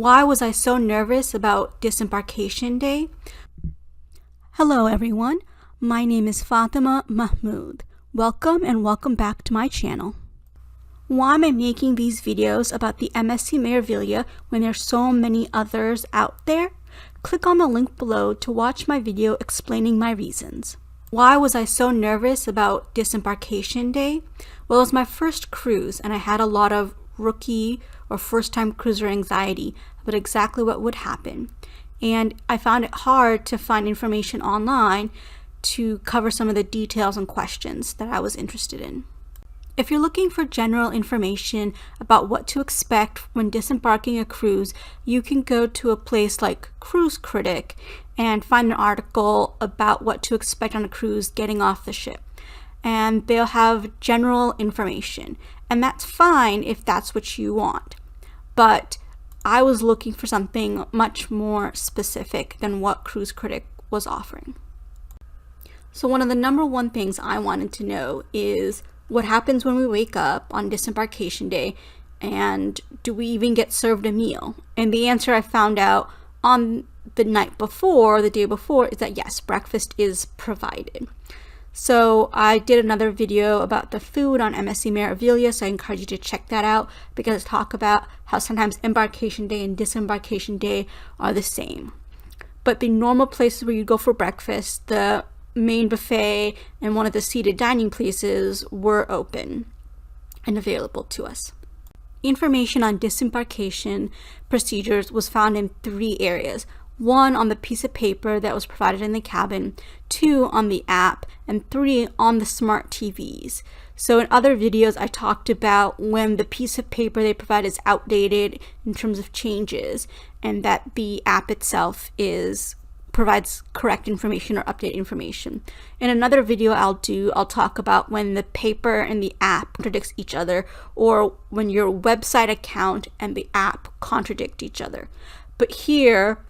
Why was I so nervous about disembarkation day? Hello everyone, my name is Fatima Mahmood. Welcome and welcome back to my channel. Why am I making these videos about the MSC Meraviglia when there's so many others out there? Click on the link below to watch my video explaining my reasons. Why was I so nervous about disembarkation day? Well, it was my first cruise and I had a lot of rookie or first-time cruiser anxiety about exactly what would happen. And I found it hard to find information online to cover some of the details and questions that I was interested in. If you're looking for general information about what to expect when disembarking a cruise, you can go to a place like Cruise Critic and find an article about what to expect on a cruise getting off the ship. And they'll have general information, and that's fine if that's what you want. But I was looking for something much more specific than what Cruise Critic was offering. So one of the number one things I wanted to know is what happens when we wake up on disembarkation day, and do we even get served a meal? And the answer I found out on the night before, the day before, is that yes, breakfast is provided. So I did another video about the food on MSC Meraviglia, so I encourage you to check that out because I talk about how sometimes embarkation day and disembarkation day are the same. But the normal places where you go for breakfast, the main buffet and one of the seated dining places were open and available to us. Information on disembarkation procedures was found in 3 areas. 1 on the piece of paper that was provided in the cabin, 2 on the app, and 3 on the smart TVs. So in other videos I talked about when the piece of paper they provide is outdated in terms of changes, and that the app itself provides correct information or updated information. In another video I'll talk about when the paper and the app contradicts each other, or when your website account and the app contradict each other. But here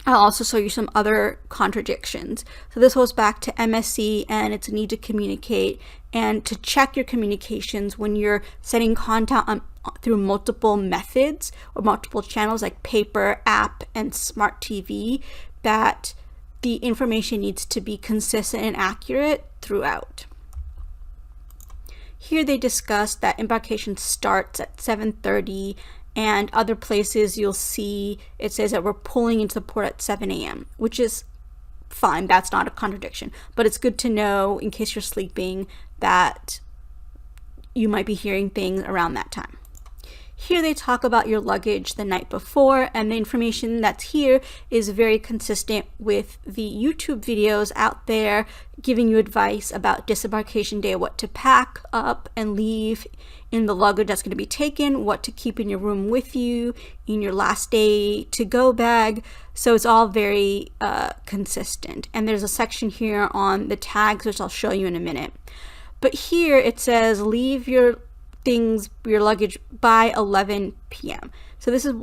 I'll also show you some other contradictions. So this goes back to MSC and its need to communicate and to check your communications when you're sending content through multiple methods or multiple channels like paper, app, and smart TV, that the information needs to be consistent and accurate throughout. Here they discuss that embarkation starts at 7:30, and other places you'll see it says that we're pulling into the port at 7 a.m., which is fine. That's not a contradiction, but it's good to know in case you're sleeping that you might be hearing things around that time. Here they talk about your luggage the night before, and the information that's here is very consistent with the YouTube videos out there giving you advice about disembarkation day, what to pack up and leave in the luggage that's going to be taken, what to keep in your room with you, in your last day to go bag. So it's all very consistent. And there's a section here on the tags, which I'll show you in a minute. But here it says leave your luggage by 11 p.m. So this is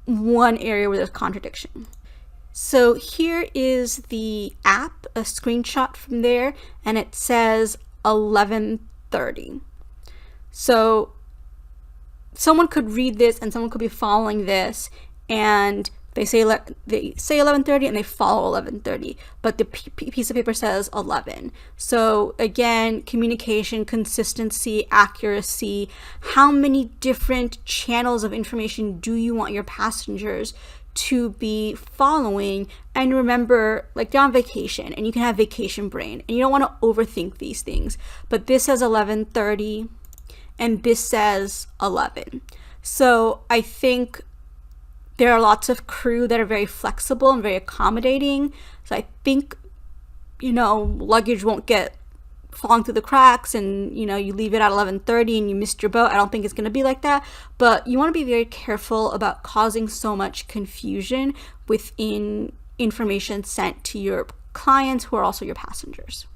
one area where there's contradiction. So here is the app, a screenshot from there, and it says 11:30. So someone could read this and someone could be following this, and they say 11:30 and they follow 11:30, but the piece of paper says 11. So again, communication, consistency, accuracy. How many different channels of information do you want your passengers to be following? And remember, like, they're on vacation and you can have vacation brain and you don't want to overthink these things, but this says 11:30 and this says 11. So I think there are lots of crew that are very flexible and very accommodating. So I think, luggage won't get falling through the cracks and, you leave it at 11:30 and you missed your boat. I don't think it's going to be like that. But you want to be very careful about causing so much confusion within information sent to your clients who are also your passengers.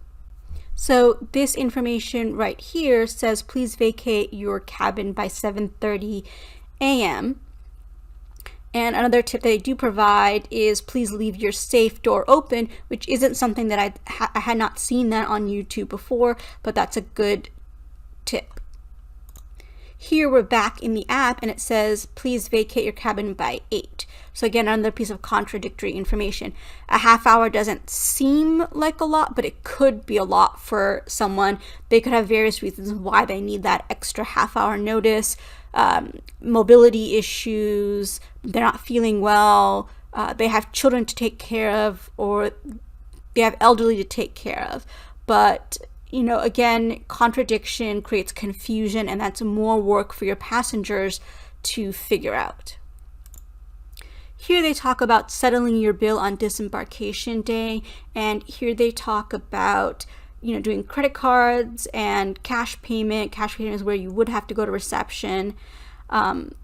So this information right here says, please vacate your cabin by 7:30 a.m. And another tip that I do provide is please leave your safe door open, which isn't something that I had not seen that on YouTube before, but that's a good tip. Here we're back in the app and it says, please vacate your cabin by 8. So again, another piece of contradictory information. A half hour doesn't seem like a lot, but it could be a lot for someone. They could have various reasons why they need that extra half hour notice. Mobility issues, they're not feeling well, they have children to take care of, or they have elderly to take care of. But again, contradiction creates confusion, and that's more work for your passengers to figure out. Here they talk about settling your bill on disembarkation day, and here they talk about doing credit cards and cash payment. Cash payment is where you would have to go to reception, and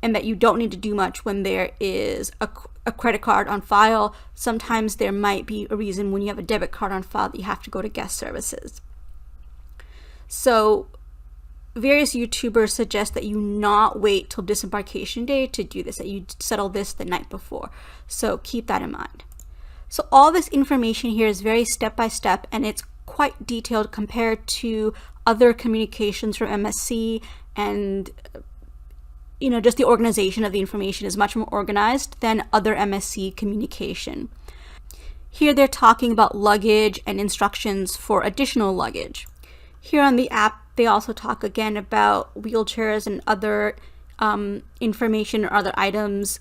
that you don't need to do much when there is a credit card on file. Sometimes there might be a reason when you have a debit card on file that you have to go to guest services. So various YouTubers suggest that you not wait till disembarkation day to do this, that you settle this the night before. So keep that in mind. So all this information here is very step-by-step, and it's quite detailed compared to other communications from MSC, and just the organization of the information is much more organized than other MSC communication. Here they're talking about luggage and instructions for additional luggage. Here on the app, they also talk again about wheelchairs and other information or other items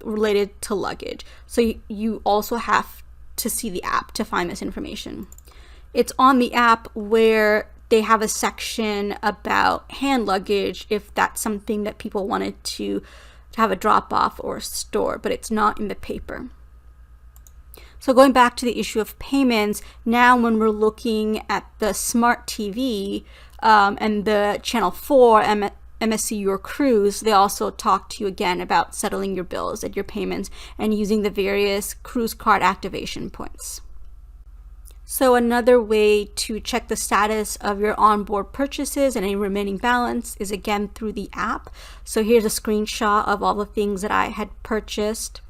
related to luggage. So you also have to see the app to find this information. It's on the app where they have a section about hand luggage if that's something that people wanted to have a drop off or store, but it's not in the paper. So going back to the issue of payments, now when we're looking at the smart TV and the channel 4 MSC Your Cruise, they also talk to you again about settling your bills and your payments and using the various cruise card activation points. So another way to check the status of your onboard purchases and any remaining balance is again through the app. So here's a screenshot of all the things that I had purchased.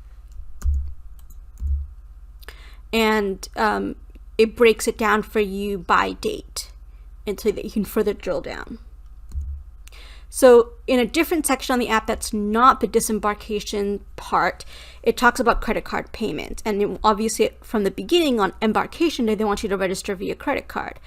And it breaks it down for you by date, and so that you can further drill down. So in a different section on the app that's not the disembarkation part, it talks about credit card payment. And obviously from the beginning on embarkation day, they want you to register via credit card.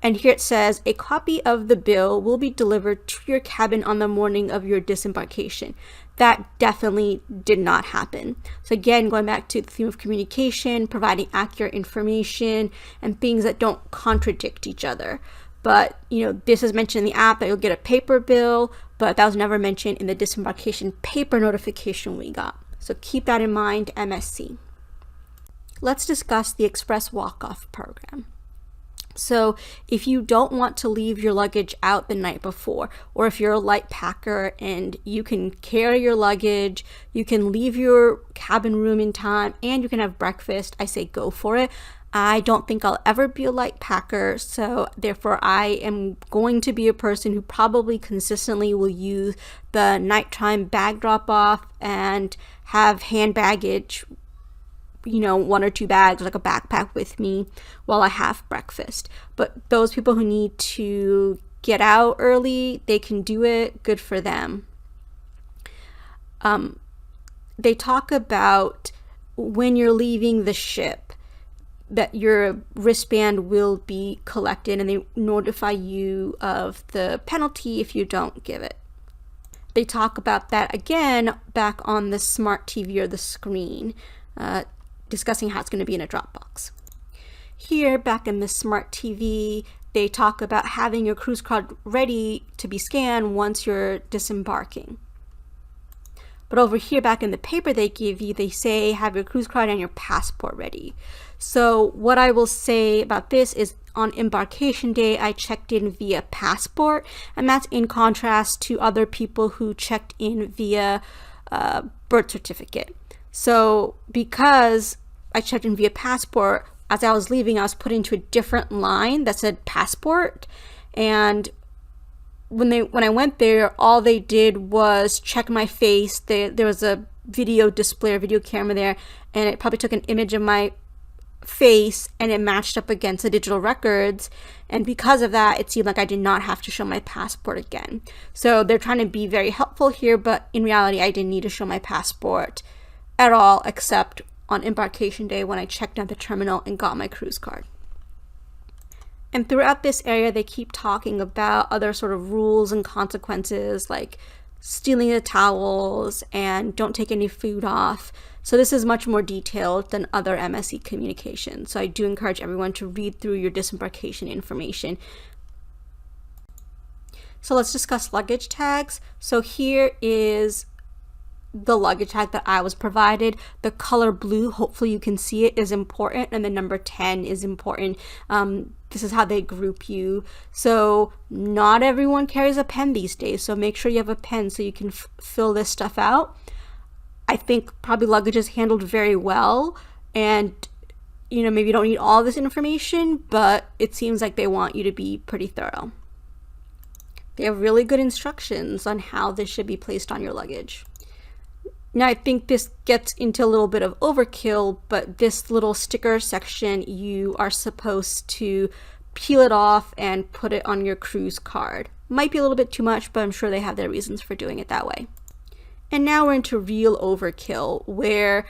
And here it says, a copy of the bill will be delivered to your cabin on the morning of your disembarkation. That definitely did not happen. So again, going back to the theme of communication, providing accurate information and things that don't contradict each other. But this is mentioned in the app that you'll get a paper bill, but that was never mentioned in the disembarkation paper notification we got. So keep that in mind, MSC. Let's discuss the Express Walk-Off program. So if you don't want to leave your luggage out the night before, or if you're a light packer and you can carry your luggage, you can leave your cabin room in time, and you can have breakfast, I say go for it. I don't think I'll ever be a light packer, so therefore I am going to be a person who probably consistently will use the nighttime bag drop-off and have hand baggage, 1 or 2 bags, like a backpack with me while I have breakfast. But those people who need to get out early, they can do it. Good for them. They talk about when you're leaving the ship, that your wristband will be collected, and they notify you of the penalty if you don't give it. They talk about that again back on the smart TV or the screen, discussing how it's going to be in a Dropbox. Here, back in the smart TV, they talk about having your cruise card ready to be scanned once you're disembarking. But over here, back in the paper they give you, they say have your cruise card and your passport ready. So what I will say about this is on embarkation day, I checked in via passport, and that's in contrast to other people who checked in via birth certificate. So because I checked in via passport, as I was leaving, I was put into a different line that said passport, and when I went there, all they did was check my face. There was a video display or video camera there, and it probably took an image of my face and it matched up against the digital records, and because of that it seemed like I did not have to show my passport again. So they're trying to be very helpful here, but in reality I didn't need to show my passport at all except on embarkation day when I checked out the terminal and got my cruise card. And throughout this area they keep talking about other sort of rules and consequences, like stealing the towels and don't take any food off. So this is much more detailed than other MSC communications. So I do encourage everyone to read through your disembarkation information. So let's discuss luggage tags. So here is the luggage tag that I was provided. The color blue, hopefully you can see it, is important, and the number 10 is important. This is how they group you. So not everyone carries a pen these days, so make sure you have a pen so you can fill this stuff out. I think probably luggage is handled very well, and maybe you don't need all this information, but it seems like they want you to be pretty thorough. They have really good instructions on how this should be placed on your luggage. Now I think this gets into a little bit of overkill, but this little sticker section, you are supposed to peel it off and put it on your cruise card. Might be a little bit too much, but I'm sure they have their reasons for doing it that way. And now we're into real overkill, where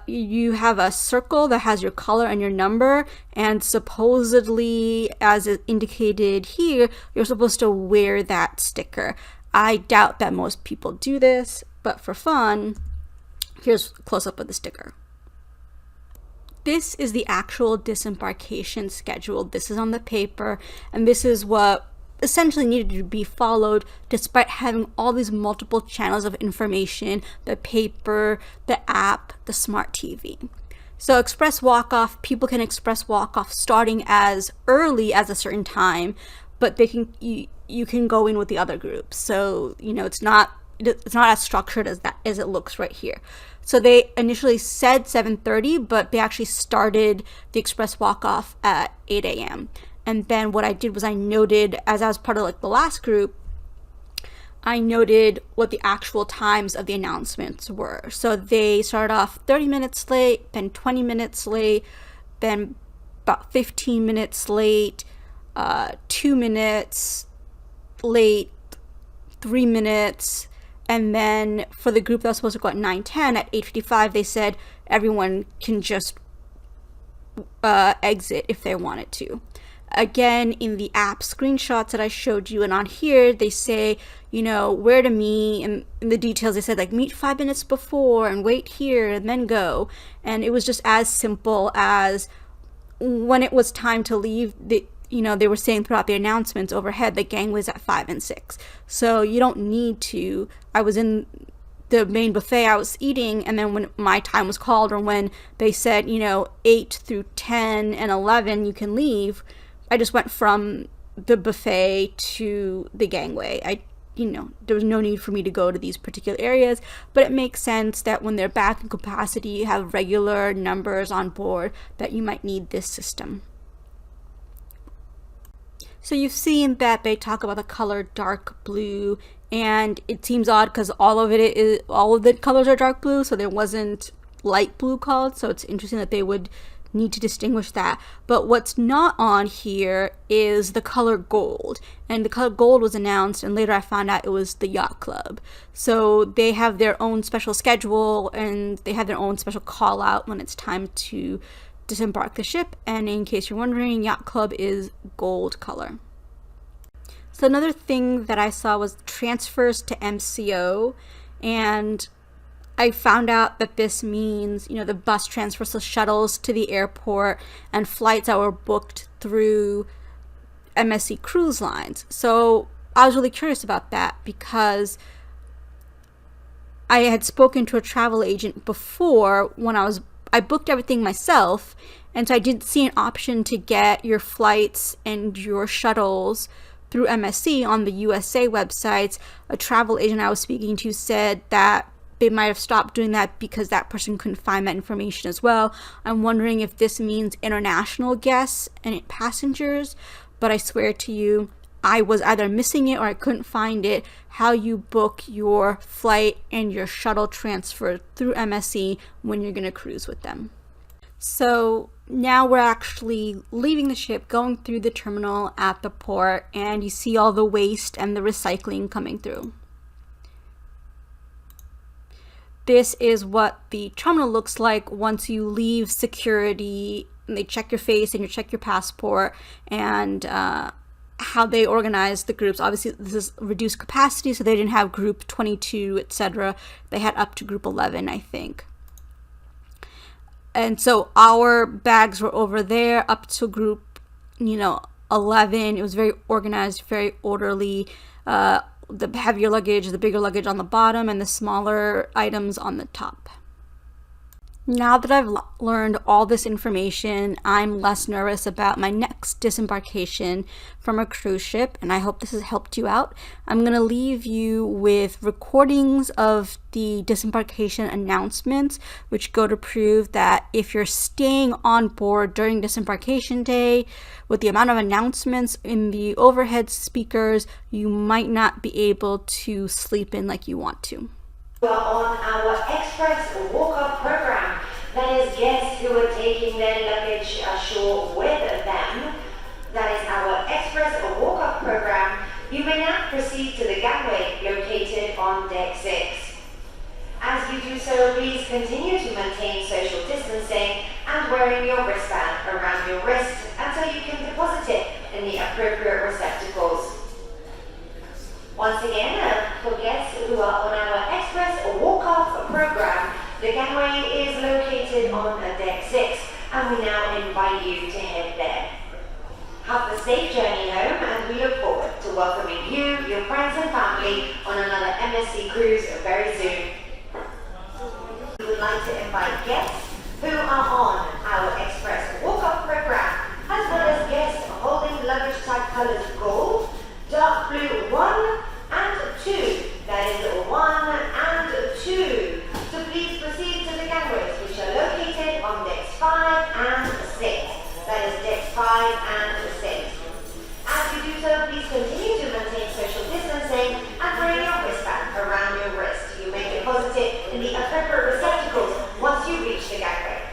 you have a circle that has your color and your number, and supposedly, as is indicated here, you're supposed to wear that sticker. I doubt that most people do this, but for fun, here's a close-up of the sticker. This is the actual disembarkation schedule. This is on the paper, and this is what essentially needed to be followed despite having all these multiple channels of information, the paper, the app, the smart TV. So express walk-off, people can express walk-off starting as early as a certain time, but they can you can go in with the other groups. So it's not as structured as it looks right here. So they initially said 7:30, but they actually started the express walk-off at 8 a.m. And then what I did was I noted, as I was part of the last group, I noted what the actual times of the announcements were. So they started off 30 minutes late, then 20 minutes late, then about 15 minutes late, 2 minutes late, 3 minutes, and then for the group that was supposed to go at 9:10, at 8:55 they said everyone can just exit if they wanted to. Again, in the app screenshots that I showed you and on here, they say, where to meet, and in the details they said meet 5 minutes before and wait here and then go. And it was just as simple as when it was time to leave, they were saying throughout the announcements overhead the gang was at 5 and 6. So you don't need to. I was in the main buffet, I was eating, and then when my time was called, or when they said 8 through 10 and 11 you can leave, I just went from the buffet to the gangway. There was no need for me to go to these particular areas, but it makes sense that when they're back in capacity, you have regular numbers on board, that you might need this system. So you've seen that they talk about the color dark blue, and it seems odd because all of the colors are dark blue, so there wasn't light blue called. So it's interesting that they would need to distinguish that. But what's not on here is the color gold, and the color gold was announced, and later I found out it was the Yacht Club. So they have their own special schedule, and they have their own special call out when it's time to disembark the ship. And in case you're wondering, Yacht Club is gold color. So another thing that I saw was transfers to MCO, and I found out that this means, the bus transfers, so shuttles to the airport and flights that were booked through MSC Cruise Lines. So I was really curious about that because I had spoken to a travel agent before when I booked everything myself, and so I didn't see an option to get your flights and your shuttles through MSC on the USA websites. A travel agent I was speaking to said that they might have stopped doing that because that person couldn't find that information as well. I'm wondering if this means international guests and passengers, but I swear to you, I was either missing it or I couldn't find it, how you book your flight and your shuttle transfer through MSC when you're going to cruise with them. So now we're actually leaving the ship, going through the terminal at the port, and you see all the waste and the recycling coming through. This is what the terminal looks like once you leave security, and they check your face and you check your passport, and how they organize the groups. Obviously this is reduced capacity, so they didn't have group 22, etc. They had up to group 11, I think. And so our bags were over there up to group 11. It was very organized, very orderly. The heavier luggage, the bigger luggage on the bottom, and the smaller items on the top. Now that I've learned all this information, I'm less nervous about my next disembarkation from a cruise ship, and I hope this has helped you out. I'm going to leave you with recordings of the disembarkation announcements, which go to prove that if you're staying on board during disembarkation day, with the amount of announcements in the overhead speakers, you might not be able to sleep in like you want to. We are on our express walk-up program. That is guests who are taking their luggage ashore with them. That is our express walk-up program. You may now proceed to the gangway located on deck 6. As you do so, please continue to maintain social distancing and wearing your wristband around your wrist until you can deposit it in the appropriate receptacles. Once again, for guests who are on our express walk-up program, the gangway is located on deck 6, and we now invite you to head there. Have a safe journey home, and we look forward to welcoming you, your friends and family on another MSC cruise very soon. We would like to invite guests who are on our express walk-up program, as well as guests holding luggage tag colors gold, dark blue 1 and 2, that is 1 and 2, to please proceed to the gangways, which are located on decks 5 and 6, that is decks 5 and 6. As you do so, please continue to maintain social distancing and wear your wristband around your wrist. You may deposit it in the appropriate receptacles once you reach the gangway.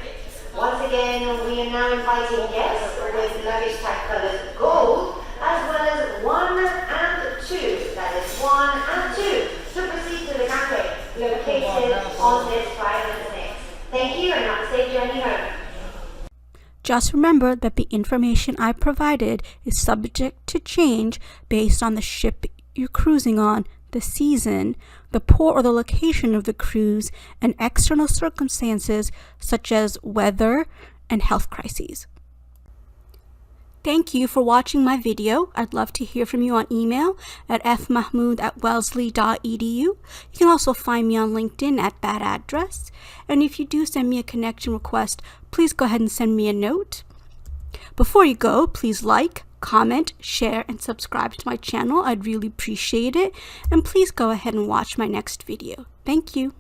Once again, we are now inviting guests with luggage tag colors gold, as well as 1 and 2, that is 1 and 2, to proceed to the gangway located on this 5 and 6. Thank you, and have a safe journey home. Just remember that the information I provided is subject to change based on the ship you're cruising on, the season, the port or the location of the cruise, and external circumstances such as weather and health crises. Thank you for watching my video. I'd love to hear from you on email at fmahmood@wellesley.edu. You can also find me on LinkedIn at that address. And if you do send me a connection request, please go ahead and send me a note. Before you go, please like, comment, share, and subscribe to my channel. I'd really appreciate it. And please go ahead and watch my next video. Thank you.